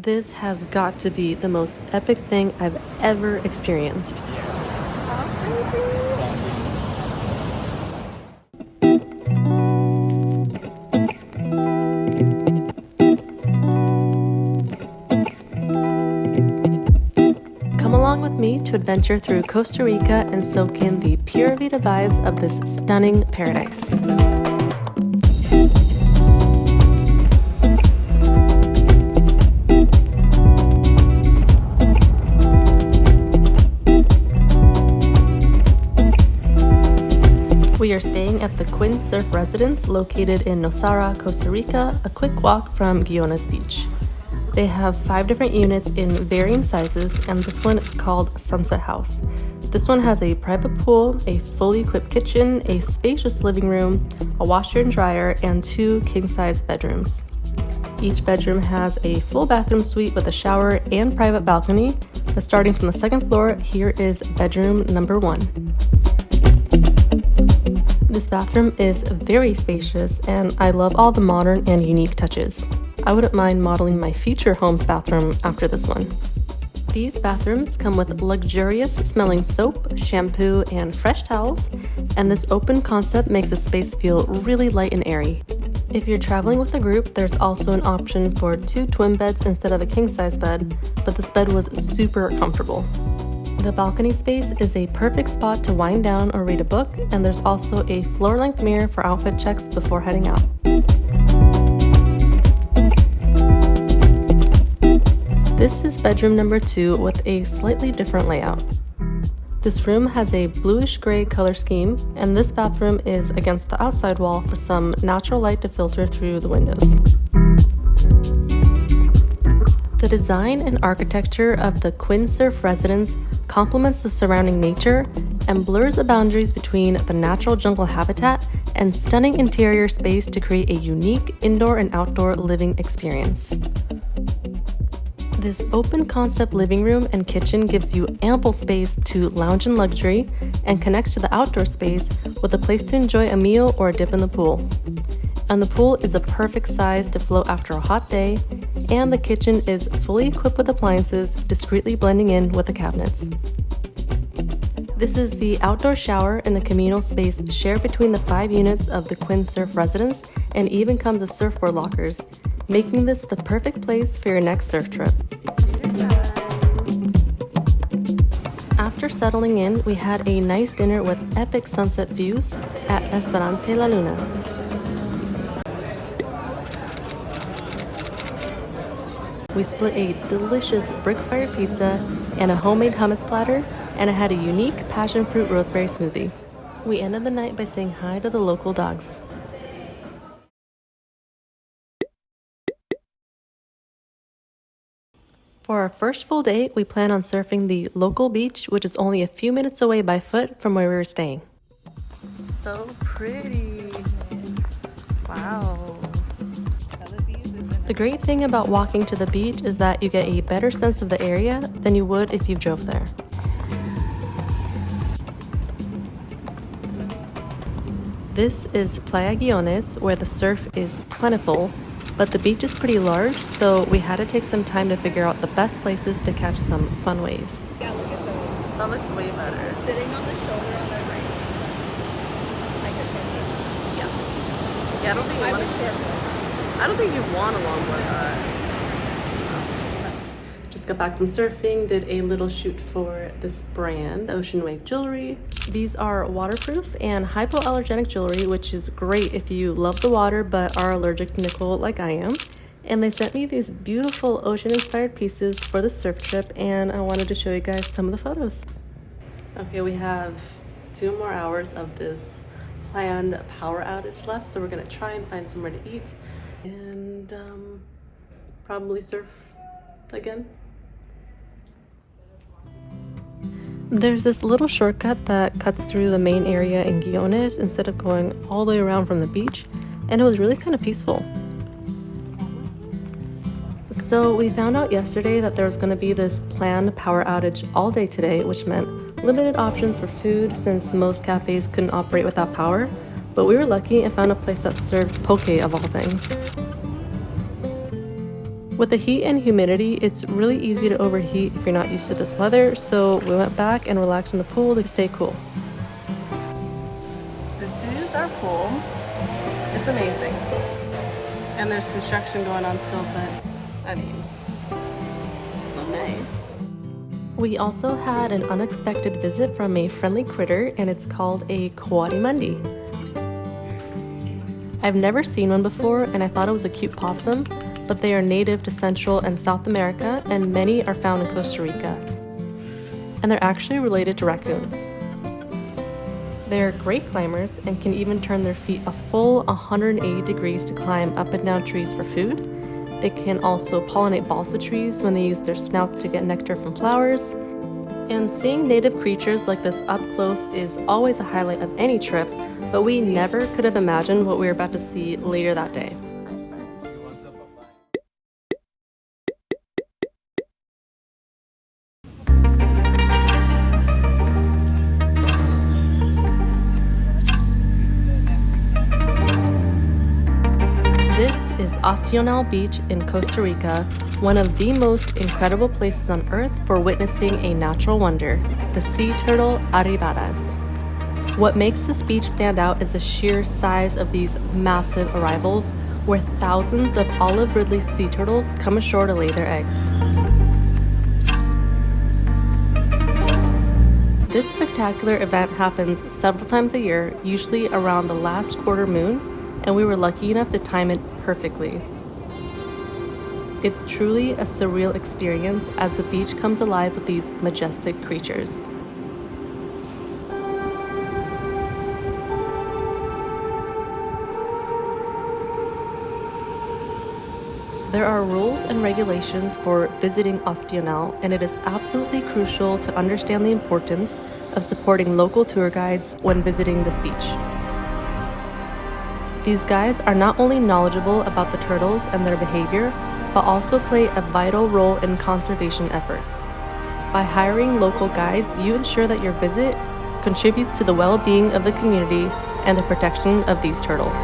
This has got to be the most epic thing I've ever experienced. Come along with me to adventure through Costa Rica and soak in the pure vida vibes of this stunning paradise. We are staying at the Quin Surf Residence located in Nosara, Costa Rica, a quick walk from Guiones Beach. They have 5 different units in varying sizes, and this one is called Sunset House. This one has a private pool, a fully equipped kitchen, a spacious living room, a washer and dryer, and 2 king-size bedrooms. Each bedroom has a full bathroom suite with a shower and private balcony, but starting from the 2nd floor, here is bedroom number 1. This bathroom is very spacious, and I love all the modern and unique touches. I wouldn't mind modeling my future home's bathroom after this one. These bathrooms come with luxurious smelling soap, shampoo, and fresh towels, and this open concept makes the space feel really light and airy. If you're traveling with a group, there's also an option for 2 twin beds instead of a king-size bed, but this bed was super comfortable. The balcony space is a perfect spot to wind down or read a book, and there's also a floor-length mirror for outfit checks before heading out. This is bedroom number 2 with a slightly different layout. This room has a bluish-gray color scheme, and this bathroom is against the outside wall for some natural light to filter through the windows. The design and architecture of the Quin Surf Residence complements the surrounding nature and blurs the boundaries between the natural jungle habitat and stunning interior space to create a unique indoor and outdoor living experience. This open concept living room and kitchen gives you ample space to lounge in luxury and connects to the outdoor space with a place to enjoy a meal or a dip in the pool. And the pool is a perfect size to float after a hot day, and the kitchen is fully equipped with appliances, discreetly blending in with the cabinets. This is the outdoor shower and the communal space shared between the 5 units of the Quin Surf Residence, and even comes with surfboard lockers, making this the perfect place for your next surf trip. After settling in, we had a nice dinner with epic sunset views at Restaurante La Luna. We split a delicious brick-fired pizza and a homemade hummus platter, and it had a unique passion fruit rosemary smoothie. We ended the night by saying hi to the local dogs. For our first full day, we plan on surfing the local beach, which is only a few minutes away by foot from where we were staying. So pretty. Wow. The great thing about walking to the beach is that you get a better sense of the area than you would if you drove there. This is Playa Guiones, where the surf is plentiful, but the beach is pretty large, so we had to take some time to figure out the best places to catch some fun waves. Yeah, look at those. That looks way better. Sitting on the shoulder on the right. Like a shoulder. Yeah. Yeah, I don't think you want a longboard. Just got back from surfing, did a little shoot for this brand, Ocean Wave Jewelry. These are waterproof and hypoallergenic jewelry, which is great if you love the water but are allergic to nickel like I am. And they sent me these beautiful ocean-inspired pieces for the surf trip, and I wanted to show you guys some of the photos. Okay, we have 2 more hours of this planned power outage left, so we're gonna try and find somewhere to eat and probably surf again. There's this little shortcut that cuts through the main area in Guiones instead of going all the way around from the beach, and it was really kind of peaceful. So we found out yesterday that there was going to be this planned power outage all day today, which meant limited options for food since most cafes couldn't operate without power, but we were lucky and found a place that served poke of all things. With the heat and humidity, it's really easy to overheat if you're not used to this weather, so we went back and relaxed in the pool to stay cool. This is our pool. It's amazing. And there's construction going on still, but I mean, so nice. We also had an unexpected visit from a friendly critter, and it's called a Coatimundi. I've never seen one before, and I thought it was a cute possum, but they are native to Central and South America, and many are found in Costa Rica. And they're actually related to raccoons. They're great climbers and can even turn their feet a full 180 degrees to climb up and down trees for food. They can also pollinate balsa trees when they use their snouts to get nectar from flowers. And seeing native creatures like this up close is always a highlight of any trip, but we never could have imagined what we were about to see later that day. Ostional Beach in Costa Rica, one of the most incredible places on earth for witnessing a natural wonder, the sea turtle Arribadas. What makes this beach stand out is the sheer size of these massive arrivals, where thousands of olive ridley sea turtles come ashore to lay their eggs. This spectacular event happens several times a year, usually around the last quarter moon, and we were lucky enough to time it perfectly. It's truly a surreal experience as the beach comes alive with these majestic creatures. There are rules and regulations for visiting Ostional, and it is absolutely crucial to understand the importance of supporting local tour guides when visiting this beach. These guides are not only knowledgeable about the turtles and their behavior, but also play a vital role in conservation efforts. By hiring local guides, you ensure that your visit contributes to the well-being of the community and the protection of these turtles.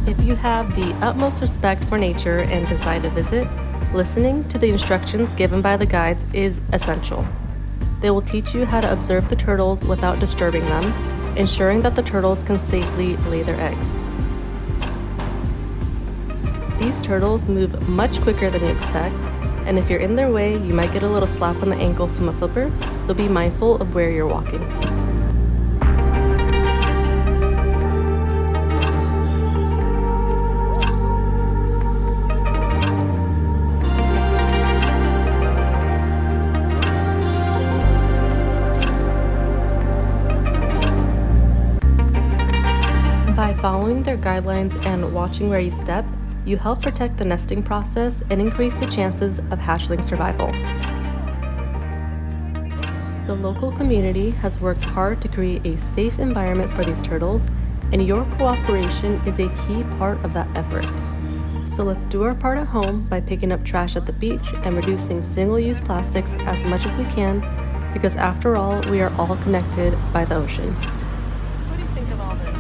If you have the utmost respect for nature and decide to visit, listening to the instructions given by the guides is essential. They will teach you how to observe the turtles without disturbing them, ensuring that the turtles can safely lay their eggs. These turtles move much quicker than you expect, and if you're in their way, you might get a little slap on the ankle from a flipper, so be mindful of where you're walking. By following their guidelines and watching where you step, you help protect the nesting process and increase the chances of hatchling survival. The local community has worked hard to create a safe environment for these turtles, and your cooperation is a key part of that effort. So let's do our part at home by picking up trash at the beach and reducing single-use plastics as much as we can, because after all, we are all connected by the ocean. What do you think of all this?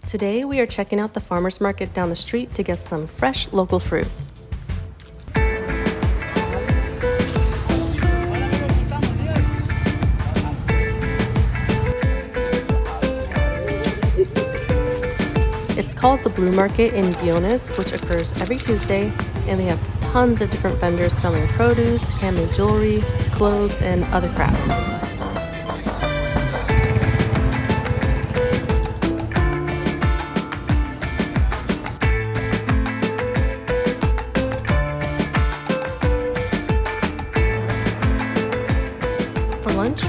Today we are checking out the farmers market down the street to get some fresh local fruit. It's called the Blue Market in Guiones, which occurs every Tuesday, and they have tons of different vendors selling produce, handmade jewelry, clothes, and other crafts.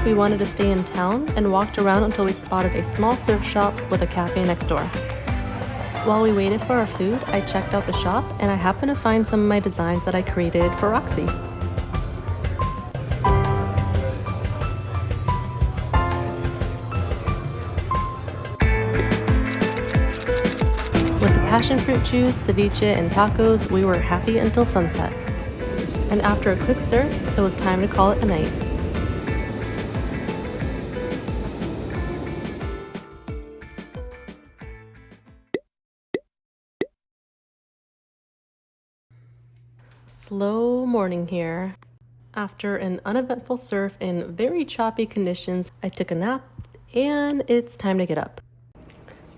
we wanted to stay in town and walked around until we spotted a small surf shop with a cafe next door. While we waited for our food, I checked out the shop and I happened to find some of my designs that I created for Roxy. With the passion fruit juice, ceviche, and tacos, we were happy until sunset. And after a quick surf, it was time to call it a night. Slow morning here. After an uneventful surf in very choppy conditions, I took a nap and it's time to get up.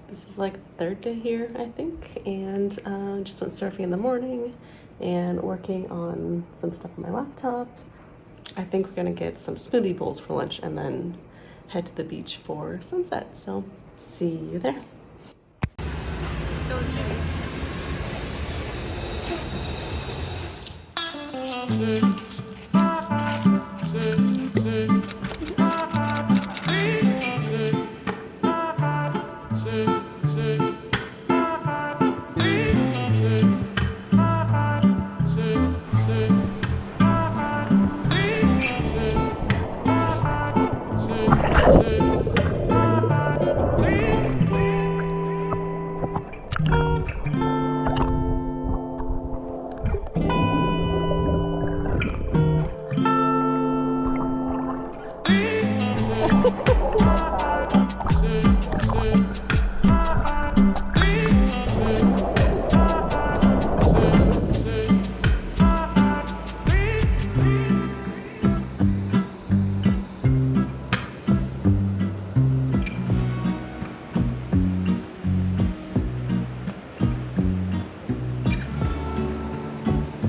This is like the third day here, I think, and just went surfing in the morning and working on some stuff on my laptop. I think we're gonna get some smoothie bowls for lunch and then head to the beach for sunset. So see you there. Go Juice.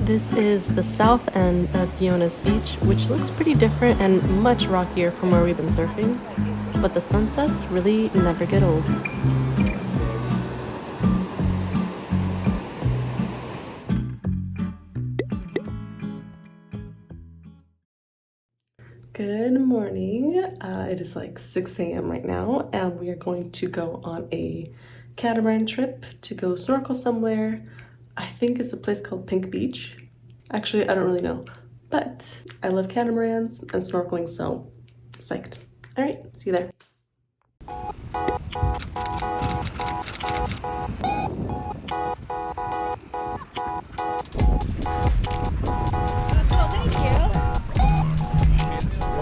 This is the south end of Guiones Beach, which looks pretty different and much rockier from where we've been surfing, but the sunsets really never get old. Good morning. It is like 6 a.m. right now, and we are going to go on a catamaran trip to go snorkel somewhere. I think it's a place called Pink Beach. Actually, I don't really know, but I love catamarans and snorkeling, so psyched. All right, see you there. Oh,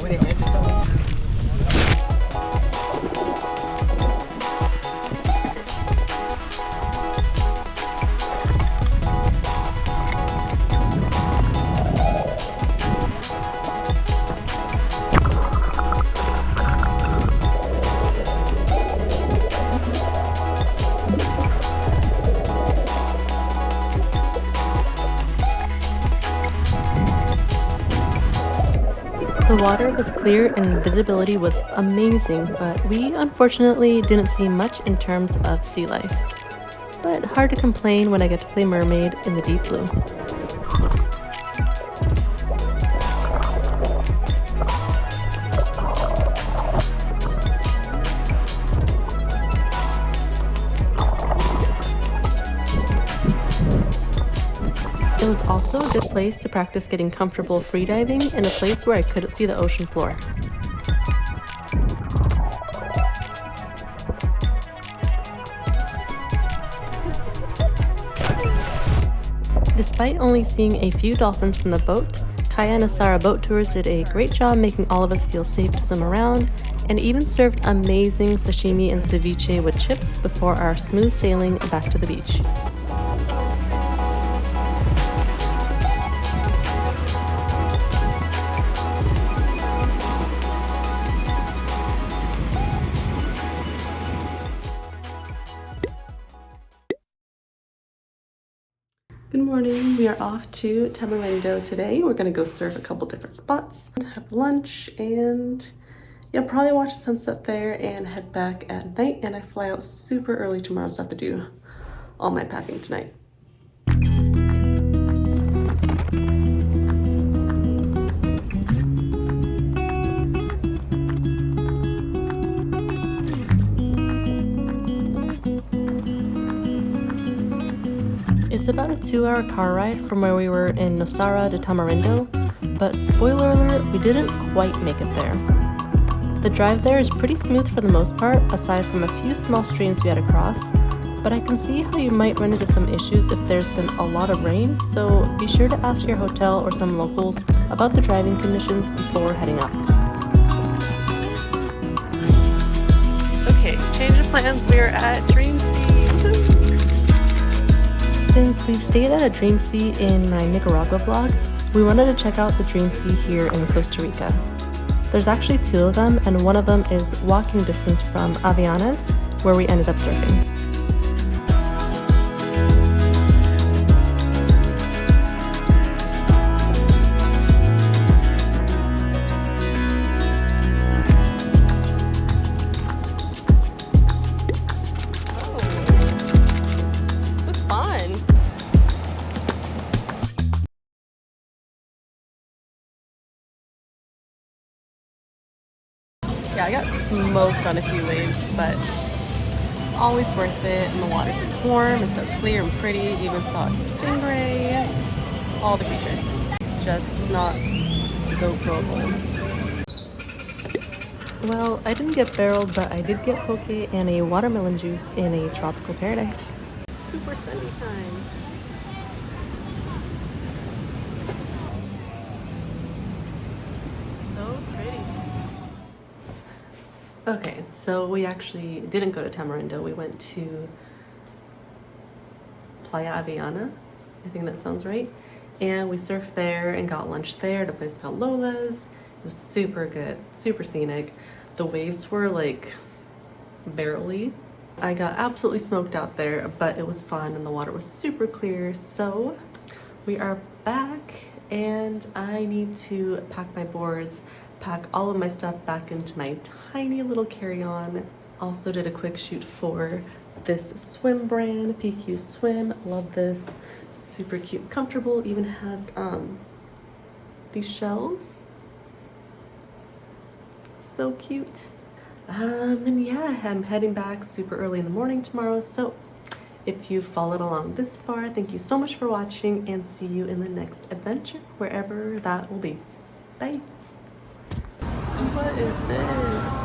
thank you. The water was clear and visibility was amazing, but we unfortunately didn't see much in terms of sea life. But hard to complain when I get to play mermaid in the deep blue. It was also a good place to practice getting comfortable freediving in a place where I couldn't see the ocean floor. Despite only seeing a few dolphins from the boat, Kaya and Nosara boat tours did a great job making all of us feel safe to swim around, and even served amazing sashimi and ceviche with chips before our smooth sailing back to the beach. Good morning. We are off to Tamarindo today. We're gonna go surf a couple different spots, have lunch, and yeah, probably watch the sunset there and head back at night. And I fly out super early tomorrow, so I have to do all my packing tonight. It's about a 2-hour car ride from where we were in Nosara to Tamarindo, but spoiler alert, we didn't quite make it there. The drive there is pretty smooth for the most part, aside from a few small streams we had to cross, but I can see how you might run into some issues if there's been a lot of rain, so be sure to ask your hotel or some locals about the driving conditions before heading up. Okay, change of plans, we are at Dream Sea. Since we've stayed at a Dream Sea in my Nicaragua vlog, we wanted to check out the Dream Sea here in Costa Rica. There's actually 2 of them, and one of them is walking distance from Avellanas, where we ended up surfing. Yeah, I got smoked on a few waves, but always worth it. And the water's just warm, it's so clear and pretty. Even saw a stingray, all the creatures. Just not GoProable. Well, I didn't get barreled, but I did get poke and a watermelon juice in a tropical paradise. Super sunny time. So pretty. Okay, so we actually didn't go to Tamarindo. We went to Playa Avellanas. I think that sounds right. And we surfed there and got lunch there at a place called Lola's. It was super good, super scenic. The waves were like barely. I got absolutely smoked out there, but it was fun and the water was super clear. So we are back and I need to pack my boards, pack all of my stuff back into my tiny little carry-on. Also did a quick shoot for this swim brand, PQ Swim. Love this. Super cute, comfortable. Even has these shells. So cute. And yeah, I'm heading back super early in the morning tomorrow. So if you've followed along this far, thank you so much for watching and see you in the next adventure, wherever that will be. Bye. What is this?